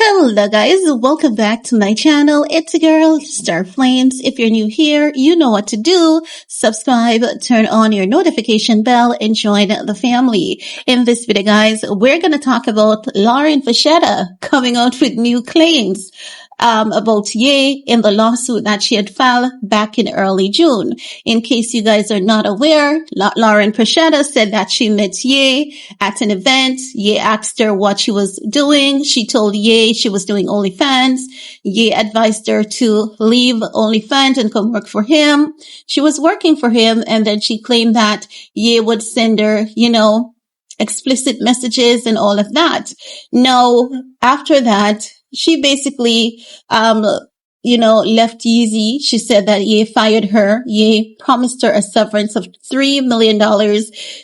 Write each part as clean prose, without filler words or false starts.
Hello guys, welcome back to my channel. It's a girl, Star Flames. If you're new here, you know what to do. Subscribe, turn on your notification bell, and join the family. In this video guys, we're going to talk about Lauren Vachetta coming out with new claims about Ye in the lawsuit that she had filed back in early June. In case you guys are not aware, Lauren Vachetta said that she met Ye at an event. Ye asked her what she was doing. She told Ye she was doing OnlyFans. Ye advised her to leave OnlyFans and come work for him. She was working for him, and then she claimed that Ye would send her, explicit messages and all of that. Now, after that, she basically, left Yeezy. She said that Ye fired her. Ye promised her a severance of $3 million.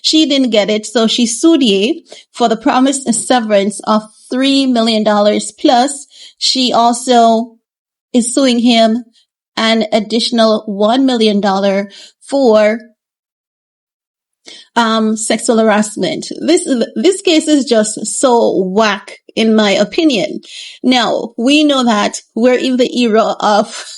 She didn't get it, so she sued Ye for the promised severance of $3 million. Plus, she also is suing him an additional $1 million for sexual harassment. This case is just so whack, in my opinion. Now, we know that we're in the era of,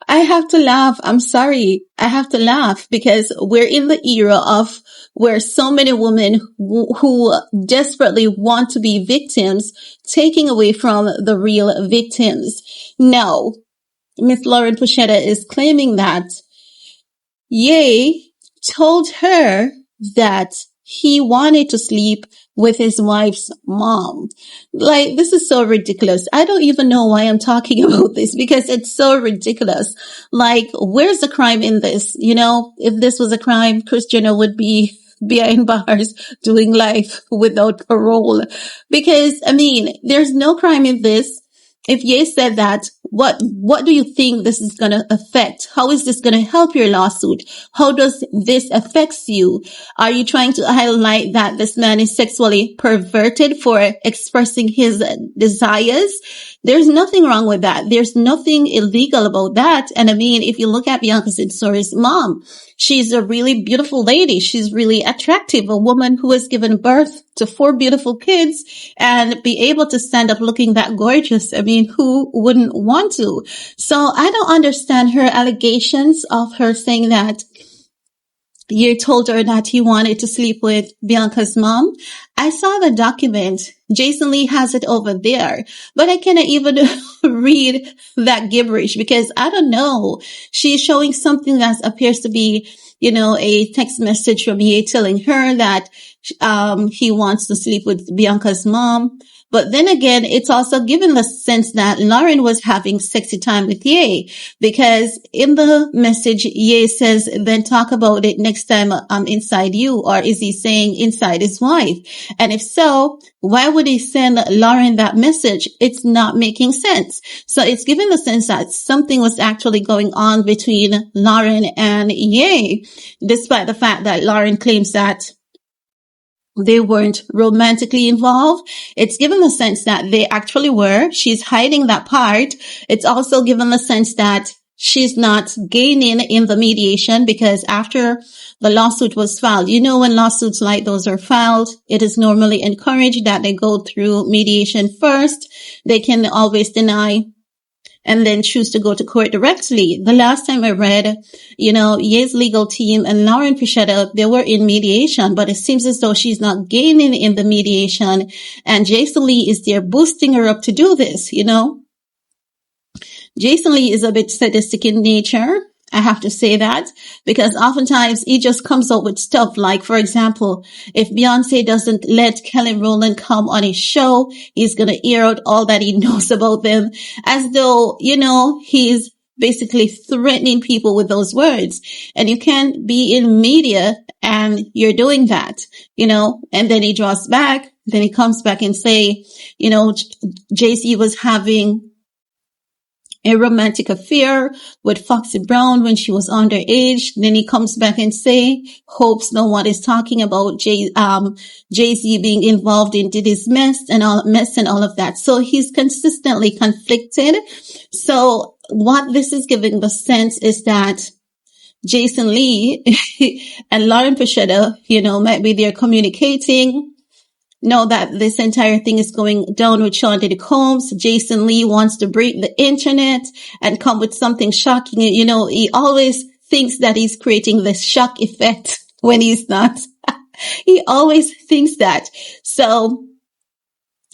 I have to laugh. I'm sorry. I have to laugh because we're in the era of where so many women who desperately want to be victims, taking away from the real victims. Now, Miss Lauren Vachetta is claiming that Ye told her that he wanted to sleep with his wife's mom. Like, this is so ridiculous. I don't even know why I'm talking about this because it's so ridiculous. Like, where's the crime in this? If this was a crime, Kris Jenner would be behind bars doing life without parole. Because, there's no crime in this. If Ye said that, what do you think this is going to affect? How is this going to help your lawsuit? How does this affect you? Are you trying to highlight that this man is sexually perverted for expressing his desires? There's nothing wrong with that. There's nothing illegal about that. And if you look at Bianca's story's mom, she's a really beautiful lady. She's really attractive, a woman who has given birth to 4 beautiful kids and be able to stand up looking that gorgeous. Who wouldn't want to? So I don't understand her allegations of her saying that Ye told her that he wanted to sleep with Bianca's mom. I saw the document. Jason Lee has it over there, but I cannot even read that gibberish because I don't know. She's showing something that appears to be, a text message from Ye telling her that he wants to sleep with Bianca's mom. But then again, it's also given the sense that Lauren was having sexy time with Ye because in the message, Ye says, then talk about it next time I'm inside you. Or is he saying inside his wife? And if so, why would he send Lauren that message? It's not making sense. So it's given the sense that something was actually going on between Lauren and Ye, despite the fact that Lauren claims that they weren't romantically involved. It's given the sense that they actually were. She's hiding that part. It's also given the sense that she's not gaining in the mediation because after the lawsuit was filed, when lawsuits like those are filed, it is normally encouraged that they go through mediation first. They can always deny and then choose to go to court directly. The last time I read, Ye's legal team and Lauren Vachetta, they were in mediation, but it seems as though she's not gaining in the mediation, and Jason Lee is there boosting her up to do this, Jason Lee is a bit sadistic in nature. I have to say that because oftentimes he just comes up with stuff like, for example, if Beyonce doesn't let Kelly Rowland come on his show, he's going to air out all that he knows about them as though, he's basically threatening people with those words. And you can't be in media and you're doing that, and then he draws back. Then he comes back and say, Jay-Z was having a romantic affair with Foxy Brown when she was underage. Then he comes back and hopes no one is talking about Jay-Z being involved in Diddy's mess and all of that. So he's consistently conflicted. So what this is giving the sense is that Jason Lee and Lauren Vachetta, might be there communicating. know that this entire thing is going down with Sean Diddy Combs. Jason Lee wants to break the internet and come with something shocking. You know, he always thinks that he's creating this shock effect when he's not. He always thinks that. So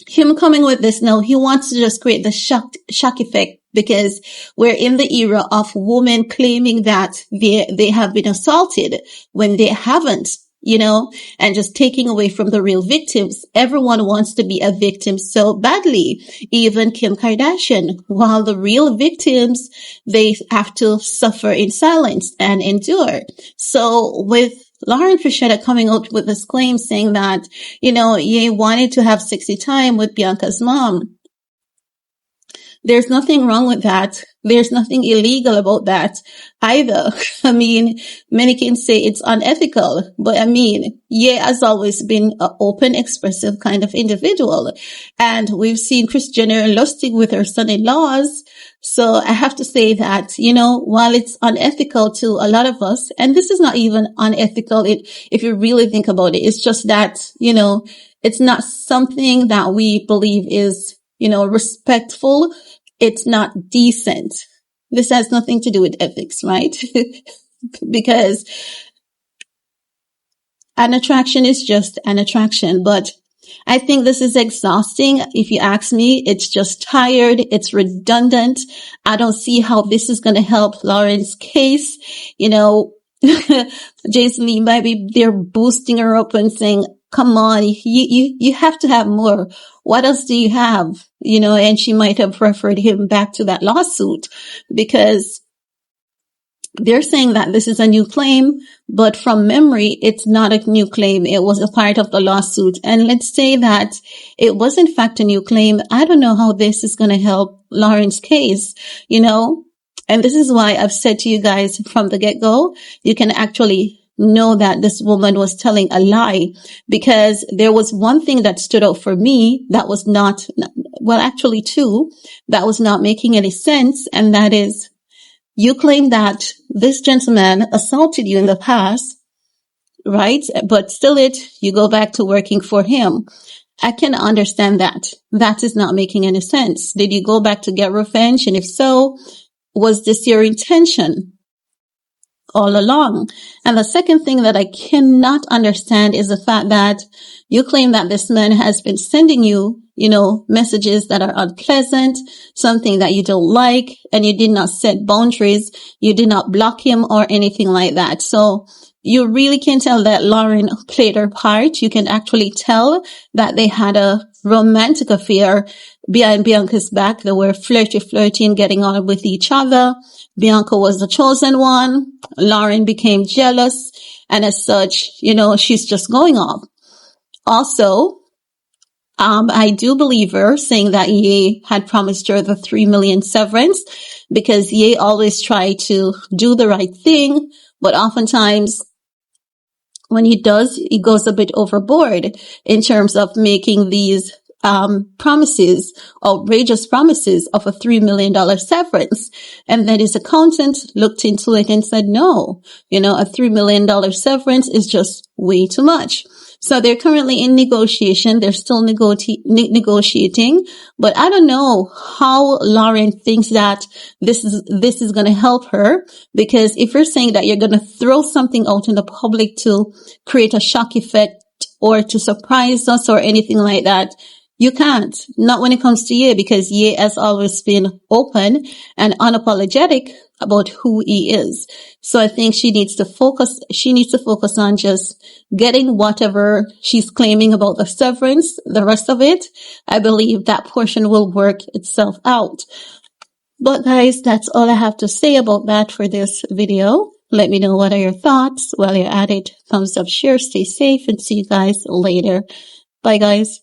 him coming with this, no, he wants to just create the shock effect, because we're in the era of women claiming that they have been assaulted when they haven't, you know, and just taking away from the real victims. Everyone wants to be a victim so badly, even Kim Kardashian, while the real victims, they have to suffer in silence and endure. So with Lauren Fischetta coming out with this claim saying that, you know, Ye wanted to have sexy time with Bianca's mom. There's nothing wrong with that. There's nothing illegal about that either. I mean, many can say it's unethical, but I mean, Ye has always been an open, expressive kind of individual. And we've seen Kris Jenner lusting with her son-in-laws. So I have to say that, you know, while it's unethical to a lot of us, and this is not even unethical if you really think about it, it's just that, you know, it's not something that we believe is, you know, respectful. It's not decent. This has nothing to do with ethics, right? Because an attraction is just an attraction. But I think this is exhausting. If you ask me, it's just tired. It's redundant. I don't see how this is going to help Lauren's case. You know, Jason Lee, maybe they're boosting her up and saying, come on, you have to have more. What else do you have? You know, and she might have referred him back to that lawsuit, because they're saying that this is a new claim, but from memory, it's not a new claim. It was a part of the lawsuit. And let's say that it was in fact a new claim. I don't know how this is going to help Lauren's case, you know? And this is why I've said to you guys from the get-go, you can actually know that this woman was telling a lie, because there was one thing that stood out for me that was not, well, actually two, that was not making any sense. And that is, you claim that this gentleman assaulted you in the past, right? But still you go back to working for him. I can understand that. That is not making any sense. Did you go back to get revenge? And if so, was this your intention all along? And the second thing that I cannot understand is the fact that you claim that this man has been sending you, you know, messages that are unpleasant, something that you don't like, and you did not set boundaries. You did not block him or anything like that. So you really can tell that Lauren played her part. You can actually tell that they had a romantic affair behind Bianca's back. They were flirting, getting on with each other. Bianca was the chosen one. Lauren became jealous. And as such, you know, she's just going off. Also, I do believe her saying that Ye had promised her the 3 million severance, because Ye always tried to do the right thing, but oftentimes when he does, he goes a bit overboard in terms of making these promises, outrageous promises of a $3 million severance. And then his accountant looked into it and said, no, you know, a $3 million severance is just way too much. So they're currently in negotiation. They're still negotiating, but I don't know how Lauren thinks that this is going to help her, because if you're saying that you're going to throw something out in the public to create a shock effect or to surprise us or anything like that, you can't. Not when it comes to Ye, because Ye has always been open and unapologetic about who he is. So I think she needs to focus on just getting whatever she's claiming about the severance. The rest of it, I believe that portion will work itself out. But guys, that's all I have to say about that for this video. Let me know what are your thoughts. While you're at it, thumbs up, share, stay safe, and see you guys later. Bye guys.